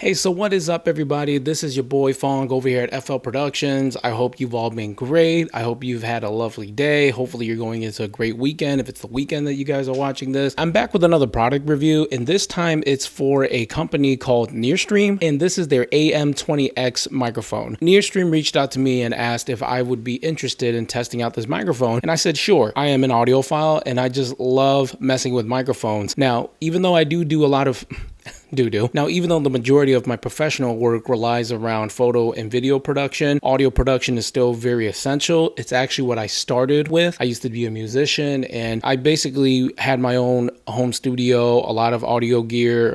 Hey, so what is up, everybody? This is your boy Fong over here at FL Productions. I hope you've all been great. I hope you've had a lovely day. Hopefully you're going into a great weekend if it's the weekend that you guys are watching this. I'm back with another product review, and this time it's for a company called NearStream, and this is their AM20X microphone. NearStream reached out to me and asked if I would be interested in testing out this microphone, and I said sure. I am an audiophile, and I just love messing with microphones. Now, even though I do a lot of Now, even though the majority of my professional work relies around photo and video production, audio production is still very essential. It's actually what I started with. I used to be a musician, and I basically had my own home studio, a lot of audio gear,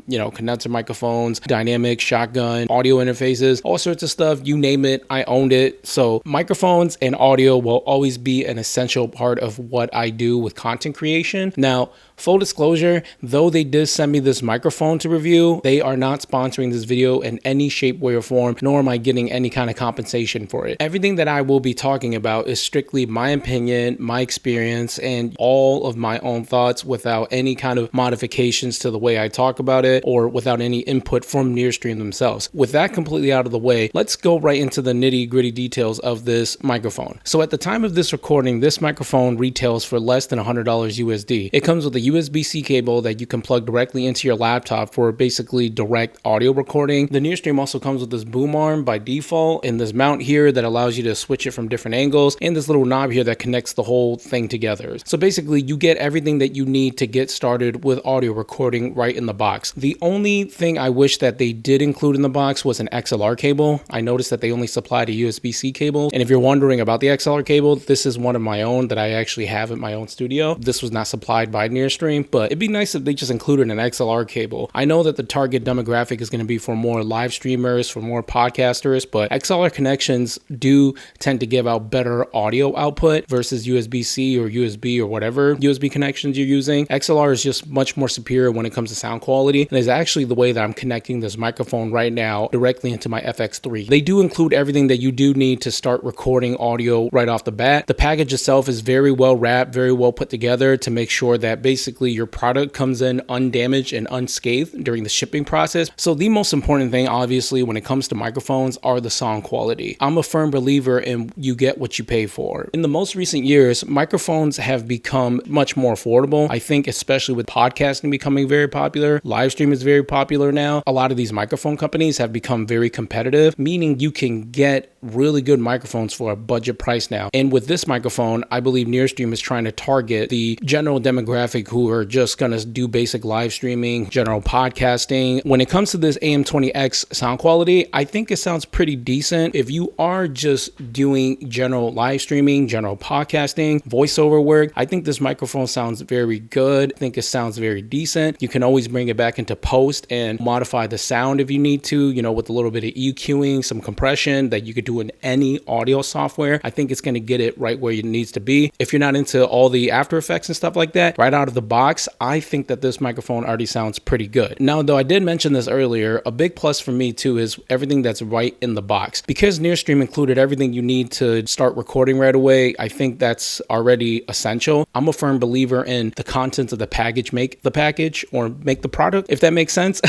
condenser microphones, dynamic, shotgun, audio interfaces, all sorts of stuff. You name it, I owned it. So microphones and audio will always be an essential part of what I do with content creation. Now, full disclosure, though they did send me this microphone to review, they are not sponsoring this video in any shape, way, or form, nor am I getting any kind of compensation for it. Everything that I will be talking about is strictly my opinion, my experience, and all of my own thoughts without any kind of modifications to the way I talk about it or without any input from NearStream themselves. With that completely out of the way, let's go right into the nitty-gritty details of this microphone. So at the time of this recording, this microphone retails for less than $100 USD. It comes with a USB-C cable that you can plug directly into your laptop for basically direct audio recording. The NearStream also comes with this boom arm by default and this mount here that allows you to switch it from different angles, and this little knob here that connects the whole thing together. So basically you get everything that you need to get started with audio recording right in the box. The only thing I wish that they did include in the box was an XLR cable. I noticed that they only supplied a USB-C cable, and if you're wondering about the XLR cable, this is one of my own that I actually have in my own studio. This was not supplied by NearStream, but it'd be nice if they just included an XLR cable. I know that the target demographic is going to be for more live streamers, for more podcasters, but XLR connections do tend to give out better audio output versus USB-C or USB or whatever USB connections you're using. XLR is just much more superior when it comes to sound quality, and is actually the way that I'm connecting this microphone right now directly into my FX3. They do include everything that you do need to start recording audio right off the bat. The package itself is very well wrapped, very well put together to make sure that basically your product comes in undamaged and unscathed during the shipping process. So the most important thing, obviously, when it comes to microphones are the sound quality. I'm a firm believer in you get what you pay for. In the most recent years, microphones have become much more affordable. I think especially with podcasting becoming very popular, live stream is very popular now. A lot of these microphone companies have become very competitive, meaning you can get really good microphones for a budget price now. And with this microphone, I believe NearStream is trying to target the general demographic who are just going to do basic live streaming, general podcasting. When it comes to this AM20X sound quality, I think it sounds pretty decent. If you are just doing general live streaming, general podcasting, voiceover work, I think this microphone sounds very good. I think it sounds very decent. You can always bring it back into post and modify the sound if you need to, with a little bit of EQing, some compression that you could do in any audio software. I think it's going to get it right where it needs to be. If you're not into all the After Effects and stuff like that, right out of the box, I think that this microphone already sounds pretty good. Now, though I did mention this earlier, a big plus for me too is everything that's right in the box. Because NearStream included everything you need to start recording right away, I think that's already essential. I'm a firm believer in the contents of the package make the package or make the product, if that makes sense.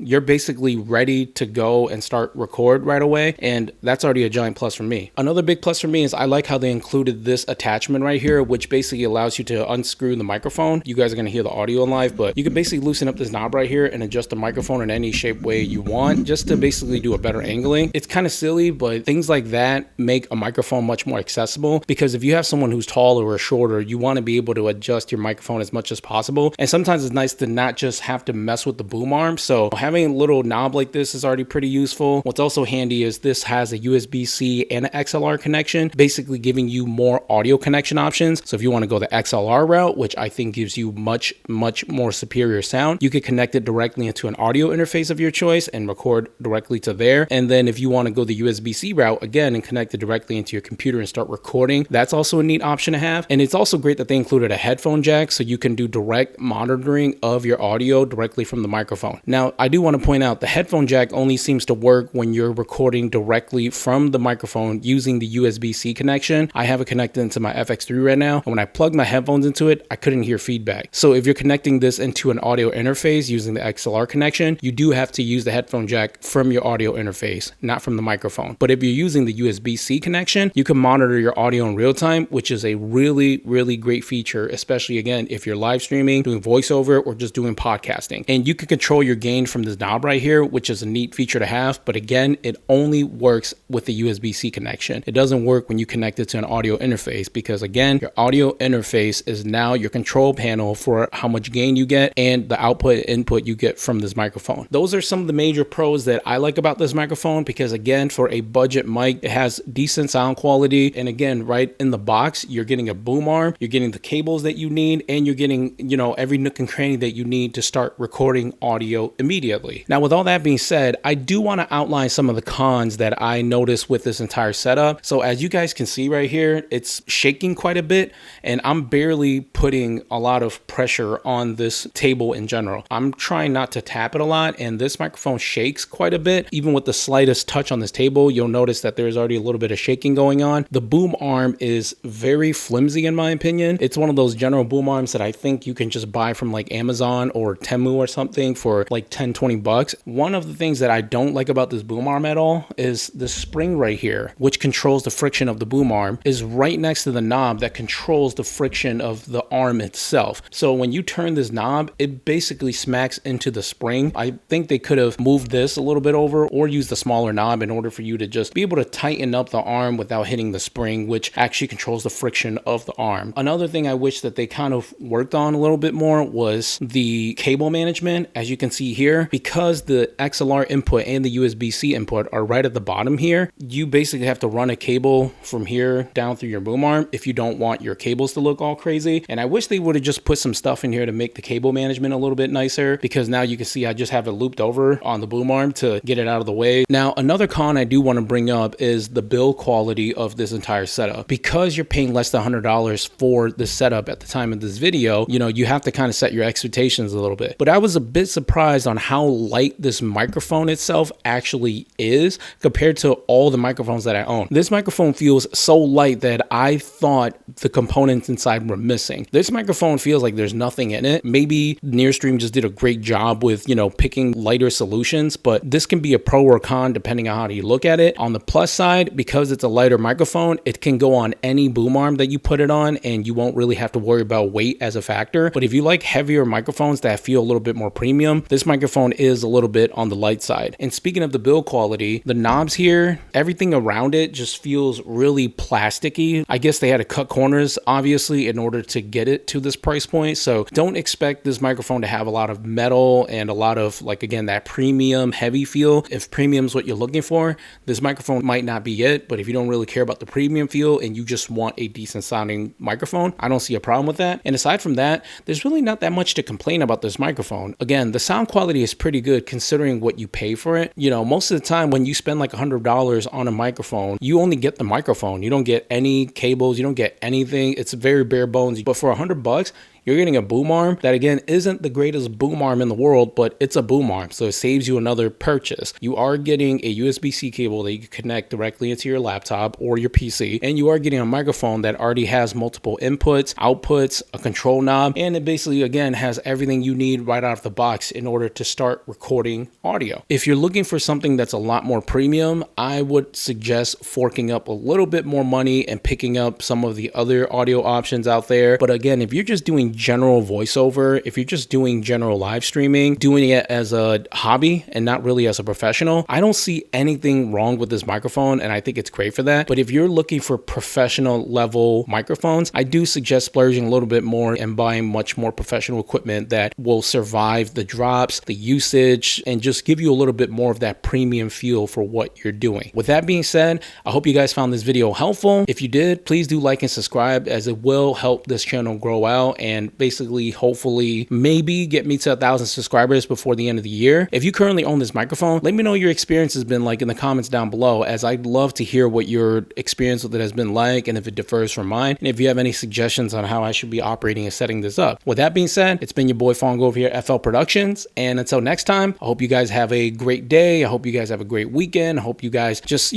You're basically ready to go and start record right away, and that's already a giant plus for me. Another big plus for me is I like how they included this attachment right here, which basically allows you to unscrew the microphone. You guys are going to hear the audio in live, but you can basically loosen up this knob right here and adjust the microphone in any shape way you want, just to basically do a better angling. It's kind of silly, but things like that make a microphone much more accessible, because if you have someone who's taller or shorter, you want to be able to adjust your microphone as much as possible. And sometimes it's nice to not just have to mess with the boom arm. So having a little knob like this is already pretty useful. What's also handy is this has a USB-C and an XLR connection, basically giving you more audio connection options. So if you want to go the XLR route, which I think gives you much more superior sound, you could connect it directly into an audio interface of your choice and record directly to there. And then if you want to go the USB-C route again and connect it directly into your computer and start recording, that's also a neat option to have. And it's also great that they included a headphone jack so you can do direct monitoring of your audio directly from the microphone. Now, I do want to point out the headphone jack only seems to work when you're recording directly from from the microphone using the USB-C connection. I have it connected into my FX3 right now, and when I plugged my headphones into it, I couldn't hear feedback. So if you're connecting this into an audio interface using the XLR connection, you do have to use the headphone jack from your audio interface, not from the microphone. But if you're using the USB-C connection, you can monitor your audio in real time, which is a really, really great feature, especially again, if you're live streaming, doing voiceover, or just doing podcasting. And you can control your gain from this knob right here, which is a neat feature to have. But again, it only works with the USB-C connection. It doesn't work when you connect it to an audio interface, because again, your audio interface is now your control panel for how much gain you get and the output and input you get from this microphone. Those are some of the major pros that I like about this microphone, because again, for a budget mic, it has decent sound quality. And again, right in the box, you're getting a boom arm, you're getting the cables that you need, and you're getting, you know, every nook and cranny that you need to start recording audio immediately. Now, with all that being said, I do want to outline some of the cons that I noticed with this entire setup. So as you guys can see right here, it's shaking quite a bit, and I'm barely putting a lot of pressure on this table in general. I'm trying not to tap it a lot, and this microphone shakes quite a bit. Even with the slightest touch on this table, you'll notice that there's already a little bit of shaking going on. The boom arm is very flimsy in my opinion. It's one of those general boom arms that I think you can just buy from like Amazon or Temu or something for like 10-20 bucks. One of the things that I don't like about this boom arm at all is the spring right here, which controls the friction of the boom arm, is right next to the knob that controls the friction of the arm itself. So when you turn this knob, it basically smacks into the spring. I think they could have moved this a little bit over or used the smaller knob in order for you to just be able to tighten up the arm without hitting the spring, which actually controls the friction of the arm. Another thing I wish that they kind of worked on a little bit more was the cable management. As you can see here, because the XLR input and the USB-C input are right at the bottom here, you basically have to run a cable from here down through your boom arm if you don't want your cables to look all crazy. And I wish they would have just put some stuff in here to make the cable management a little bit nicer, because now you can see I just have it looped over on the boom arm to get it out of the way. Now, another con I do want to bring up is the build quality of this entire setup. Because you're paying less than $100 for the setup at the time of this video, you know, you have to kind of set your expectations a little bit. But I was a bit surprised on how light this microphone itself actually is compared to all the microphones that I own. This microphone feels so light that I thought the components inside were missing. This microphone feels like there's nothing in it. Maybe NearStream just did a great job with, you know, picking lighter solutions, but this can be a pro or con depending on how you look at it. On the plus side, because it's a lighter microphone, it can go on any boom arm that you put it on, and you won't really have to worry about weight as a factor. But if you like heavier microphones that feel a little bit more premium, this microphone is a little bit on the light side. And speaking of the build quality, the knobs here, everything around it just feels really plasticky. I guess they had to cut corners, obviously, in order to get it to this price point. So don't expect this microphone to have a lot of metal and a lot of, like, again, that premium heavy feel. If premium is what you're looking for, this microphone might not be it. But if you don't really care about the premium feel and you just want a decent sounding microphone, I don't see a problem with that. And aside from that, there's really not that much to complain about this microphone. Again, the sound quality is pretty good considering what you pay for it. You know, most of the time when you spend like $100 on a microphone, you only get the microphone. You don't get any cables, you don't get anything. It's very bare bones. But for $100, you're getting a boom arm that, again, isn't the greatest boom arm in the world, but it's a boom arm, so it saves you another purchase. You are getting a USB-C cable that you can connect directly into your laptop or your PC, and you are getting a microphone that already has multiple inputs, outputs, a control knob, and it basically, again, has everything you need right out of the box in order to start recording audio. If you're looking for something that's a lot more premium, I would suggest forking up a little bit more money and picking up some of the other audio options out there. But again, if you're just doing general voiceover, if you're just doing general live streaming, doing it as a hobby and not really as a professional, I don't see anything wrong with this microphone, and I think it's great for that. But if you're looking for professional level microphones, I do suggest splurging a little bit more and buying much more professional equipment that will survive the drops, the usage, and just give you a little bit more of that premium feel for what you're doing. With that being said, I hope you guys found this video helpful. If you did, please do like and subscribe, as it will help this channel grow out. And and basically, hopefully, maybe get me to 1,000 subscribers before the end of the year. If you currently own this microphone, let me know your experience has been like in the comments down below, as I'd love to hear what your experience with it has been like and if it differs from mine, and if you have any suggestions on how I should be operating and setting this up. With that being said, it's been your boy Fong over here at FL Productions, and until next time, I hope you guys have a great day. I hope you guys have a great weekend. I hope you guys just,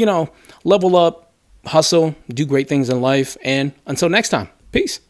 level up, hustle, do great things in life, and until next time, peace.